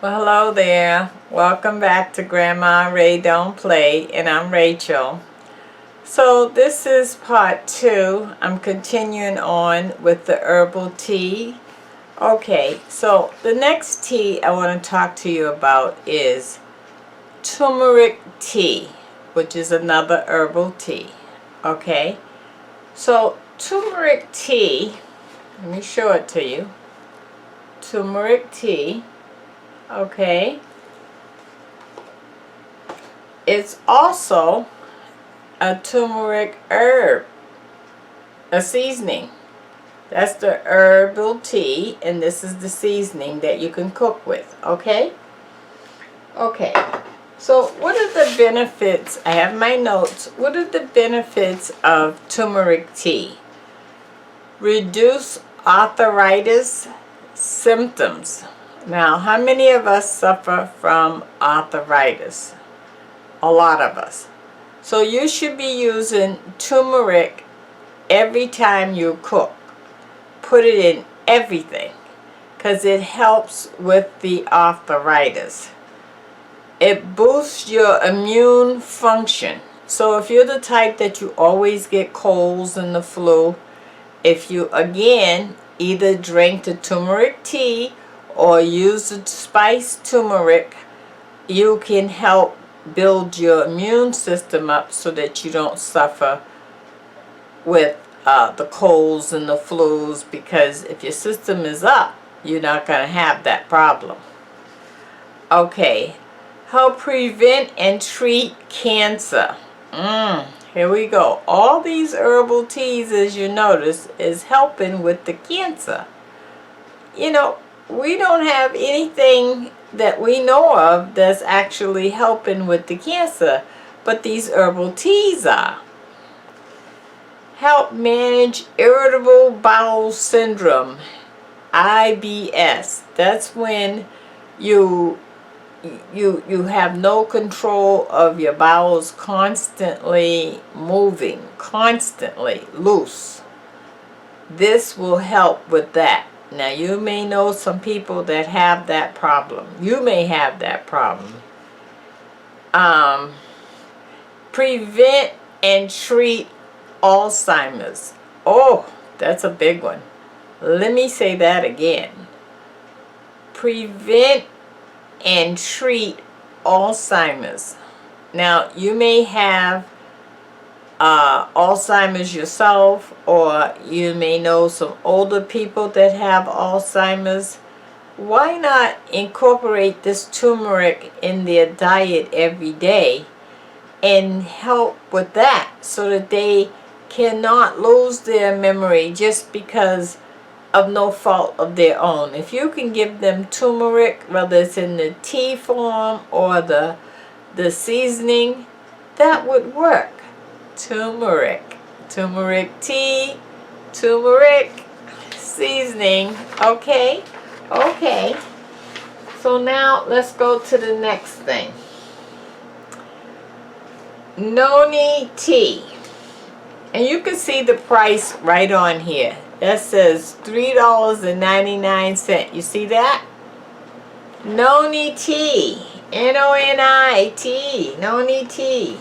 Well, hello there. Welcome back to Grandma Ray Don't Play, and I'm Rachel. So this is part 2. I'm continuing on with the herbal tea. Okay, so the next tea I want to talk to you about is turmeric tea, which is another herbal tea. Okay, so turmeric tea, let me show it to you. Turmeric tea, okay. It's also a turmeric herb, a seasoning. That's the herbal tea, and this is the seasoning that you can cook with, okay? Okay, so what are the benefits? I have my notes. What are the benefits of turmeric tea? Reduce arthritis symptoms. Now, how many of us suffer from arthritis? A lot of us. So you should be using turmeric every time you cook. Put it in everything because it helps with the arthritis. It boosts your immune function. So if you're the type that you always get colds and the flu, if you again either drink the turmeric tea or use the spiced turmeric, you can help build your immune system up so that you don't suffer with the colds and the flus, because if your system is up, you're not going to have that problem. Okay, help prevent and treat cancer. Here we go. All these herbal teas, as you notice, is helping with the cancer. You know, we don't have anything that we know of that's actually helping with the cancer, but these herbal teas are. Help manage irritable bowel syndrome, I.B.S. That's when you have no control of your bowels, constantly moving, constantly loose. This will help with that. Now, you may know some people that have that problem. You may have that problem. Prevent and treat Alzheimer's. Oh, that's a big one. Let me say that again. Prevent and treat Alzheimer's. Now, you may have Alzheimer's yourself, or you may know some older people that have Alzheimer's. Why not incorporate this turmeric in their diet every day and help with that so that they cannot lose their memory just because of no fault of their own? If you can give them turmeric, whether it's in the tea form or the seasoning, that would work. Turmeric tea, turmeric seasoning. Okay, so now let's go to the next thing. Noni Tea, and you can see the price right on here. That says $3.99. You see that? Noni Tea, N-O-N-I-T, Noni Tea.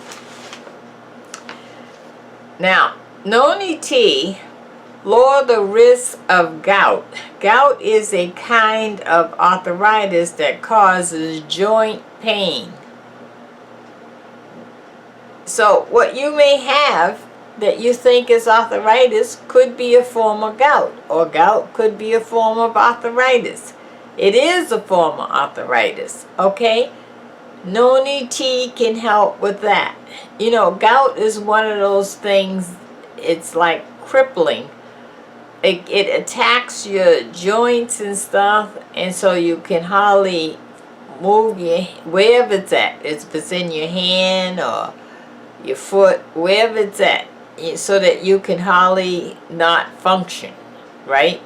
Now, Noni Tea lower the risk of gout. Gout is a kind of arthritis that causes joint pain. So what you may have that you think is arthritis could be a form of gout, or gout could be a form of arthritis. It is a form of arthritis, okay? Noni Tea can help with that. You know, gout is one of those things, it's like crippling. It attacks your joints and stuff, and so you can hardly move wherever it's at. If it's in your hand or your foot, wherever it's at, so that you can hardly not function, right?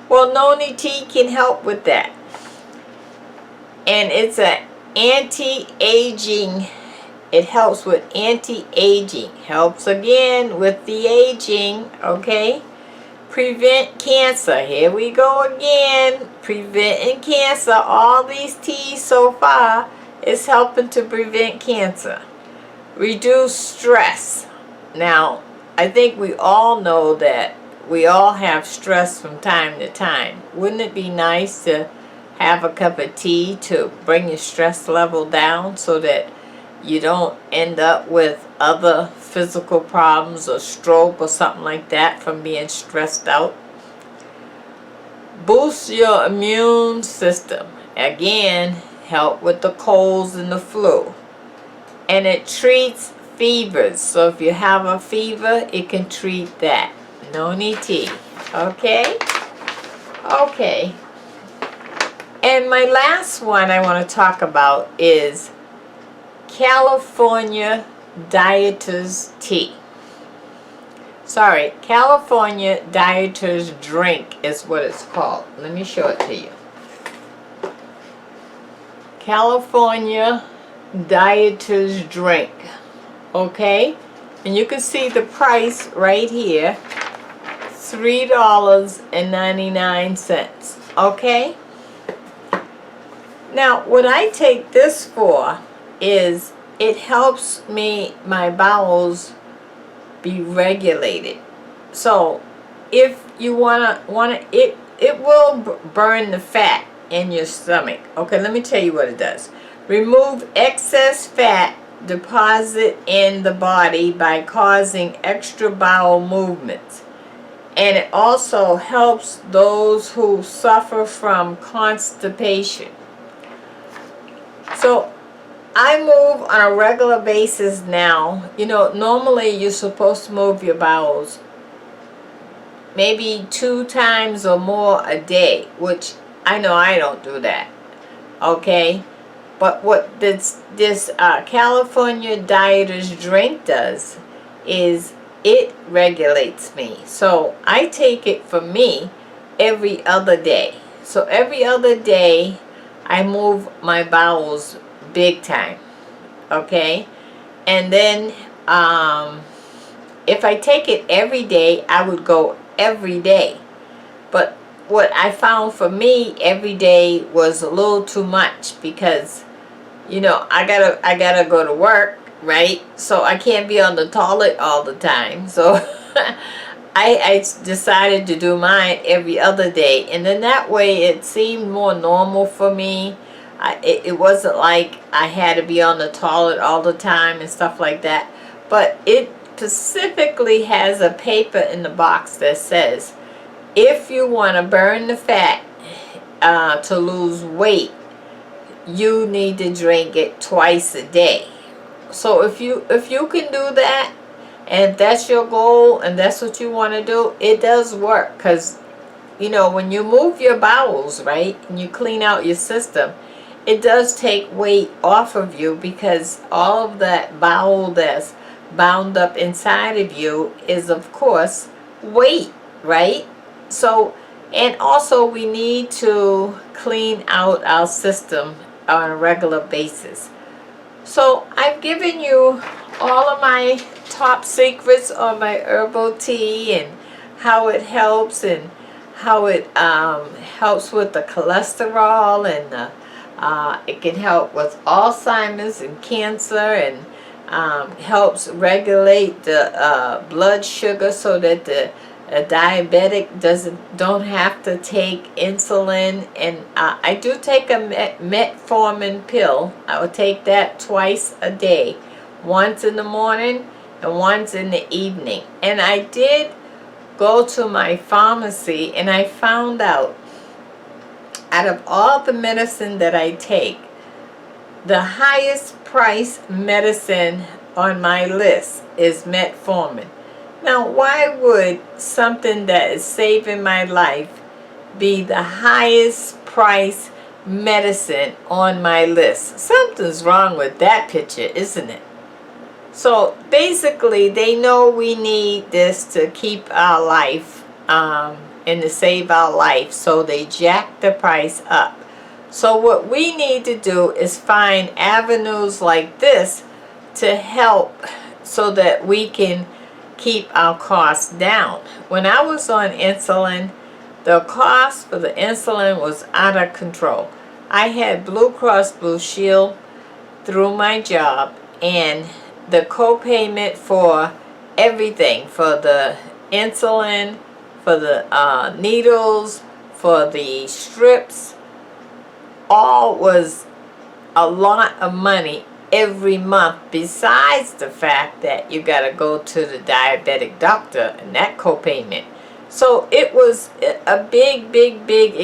Well, Noni Tea can help with that. And it's an anti-aging. It helps with anti-aging. Helps again with the aging, okay? prevent cancer. Here we go again. Preventing cancer. All these teas so far is helping to prevent cancer. Reduce stress. Now, I think we all know that we all have stress from time to time. Wouldn't it be nice to have a cup of tea to bring your stress level down so that you don't end up with other physical problems or stroke or something like that from being stressed out? Boost your immune system. Again, help with the colds and the flu. And it treats fevers. So if you have a fever, it can treat that. Noni Tea. Okay? Okay. And my last one I want to talk about is California Dieter's Tea. Sorry, California Dieter's Drink is what it's called. Let me show it to you. California Dieter's Drink. Okay? And you can see the price right here. $3.99. Okay? Now, what I take this for is it helps my bowels be regulated. So if you it will burn the fat in your stomach. Okay, let me tell you what it does. Remove excess fat deposit in the body by causing extra bowel movements. And it also helps those who suffer from constipation. So I move on a regular basis now. You know, normally you're supposed to move your bowels maybe 2 times or more a day, which I know I don't do that. Okay? But what this California Dieter's Drink does is it regulates me. So I take it for me every other day. So every other day I move my bowels big time. Okay? And then if I take it every day, I would go every day. But what I found for me every day was a little too much, because you know I gotta go to work, right? So I can't be on the toilet all the time. So I decided to do mine every other day, and then that way it seemed more normal for me. It wasn't like I had to be on the toilet all the time and stuff like that. But it specifically has a paper in the box that says if you want to burn the fat to lose weight, you need to drink it twice a day. So if you can do that, and if that's your goal and that's what you want to do, it does work. Because you know, when you move your bowels, right, and you clean out your system, it does take weight off of you, because all of that bowel that's bound up inside of you is of course weight, right? So, and also we need to clean out our system on a regular basis. So I've given you all of my top secrets on my herbal tea, and how it helps, and how it helps with the cholesterol, and it can help with Alzheimer's and cancer, and helps regulate the blood sugar so that the diabetic don't have to take insulin. And I do take a metformin pill. I will take that twice a day, once in the morning and once in the evening. And I did go to my pharmacy, and I found out of all the medicine that I take, the highest price medicine on my list is metformin. Now, why would something that is saving my life be the highest price medicine on my list? Something's wrong with that picture, isn't it? So basically, they know we need this to keep our life and to save our life, so they jack the price up. So what we need to do is find avenues like this to help, so that we can keep our costs down. When I was on insulin, the cost for the insulin was out of control. I had Blue Cross Blue Shield through my job, and the co-payment for everything, for the insulin, for the needles, for the strips, all was a lot of money every month, besides the fact that you got to go to the diabetic doctor and that co-payment. So it was a big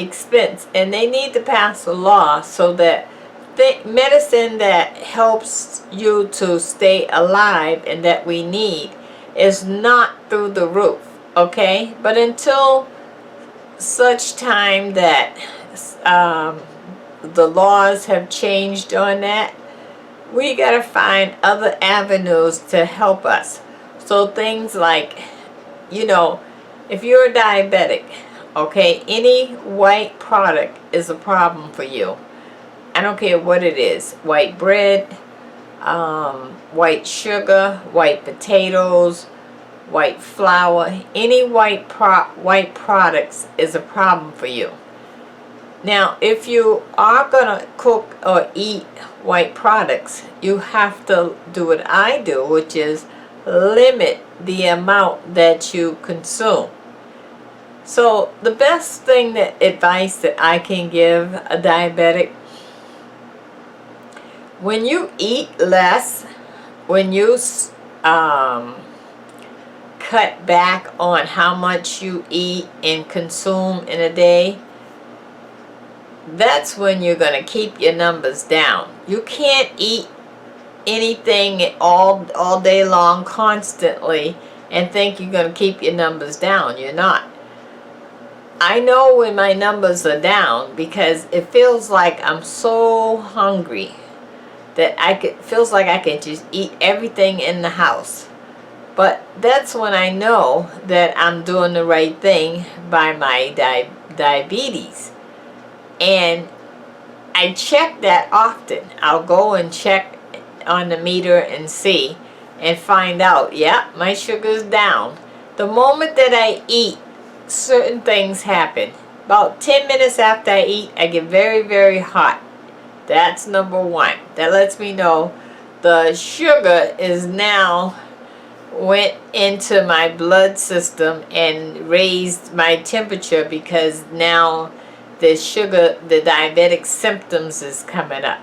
expense, and they need to pass a law so that the medicine that helps you to stay alive and that we need is not through the roof, okay? But until such time that the laws have changed on that, we gotta find other avenues to help us. So things like, you know, if you're a diabetic, okay, any white product is a problem for you. I don't care what it is. White bread, white sugar, white potatoes, white flour, any white products is a problem for you. Now, if you are gonna cook or eat white products, you have to do what I do, which is limit the amount that you consume. So the best advice that I can give a diabetic: when you eat less, when you cut back on how much you eat and consume in a day, that's when you're going to keep your numbers down. You can't eat anything all day long constantly and think you're going to keep your numbers down. You're not. I know when my numbers are down because it feels like I'm so hungry that feels like I can just eat everything in the house. But that's when I know that I'm doing the right thing by my diabetes. And I check that often. I'll go and check on the meter and see and find out, yeah, my sugar's down. The moment that I eat, certain things happen. About 10 minutes after I eat, I get very hot. That's number one. That lets me know the sugar is now went into my blood system and raised my temperature, because now the diabetic symptoms is coming up.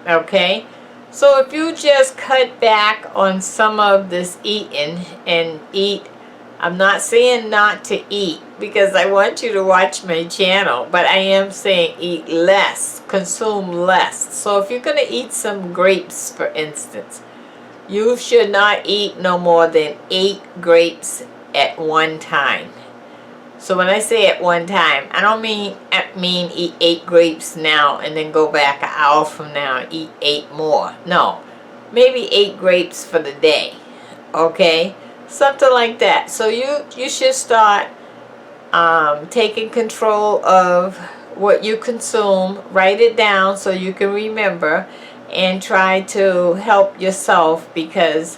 Okay? So if you just cut back on some of this eating and eat, I'm not saying not to eat, because I want you to watch my channel, but I am saying eat less, consume less. So if you're going to eat some grapes, for instance, you should not eat no more than 8 grapes at one time. So when I say at one time, I don't mean eat 8 grapes now and then go back an hour from now and eat 8 more. No, maybe 8 grapes for the day. Okay, something like that. So you should start taking control of what you consume. Write it down so you can remember, and try to help yourself, because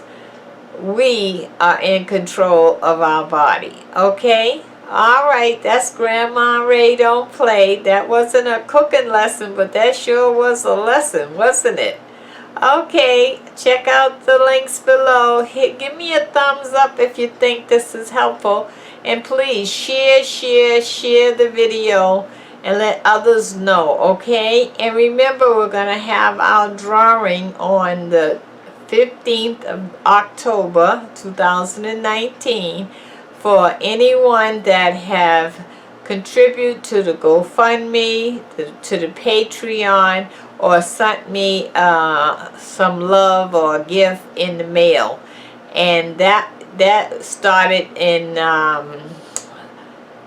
we are in control of our body. Okay? Alright, that's Grandma Ray Don't Play. That wasn't a cooking lesson, but that sure was a lesson, wasn't it? Okay, check out the links below. Give me a thumbs up if you think this is helpful. And please share the video and let others know, okay? And remember, we're going to have our drawing on the 15th of October 2019 for anyone that have contributed to the GoFundMe, to the Patreon, or sent me some love or a gift in the mail. And that started in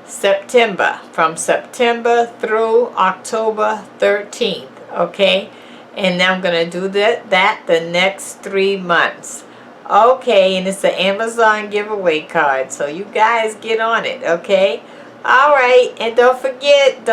September, from September through October 13th, okay? And I'm going to do that the next 3 months. Okay, and it's an Amazon giveaway card, so you guys get on it, okay? Alright, and don't forget,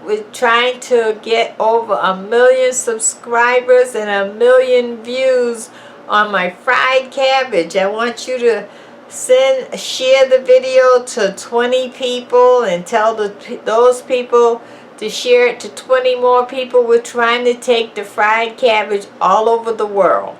we're trying to get over 1 million subscribers and 1 million views on my fried cabbage. I want you to share the video to 20 people and tell those people to share it to 20 more people. We're trying to take the fried cabbage all over the world.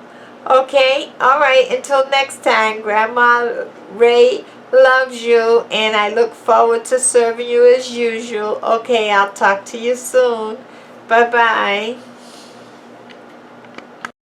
Okay, all right, until next time, Grandma Ray loves you, and I look forward to serving you as usual. Okay, I'll talk to you soon. Bye-bye.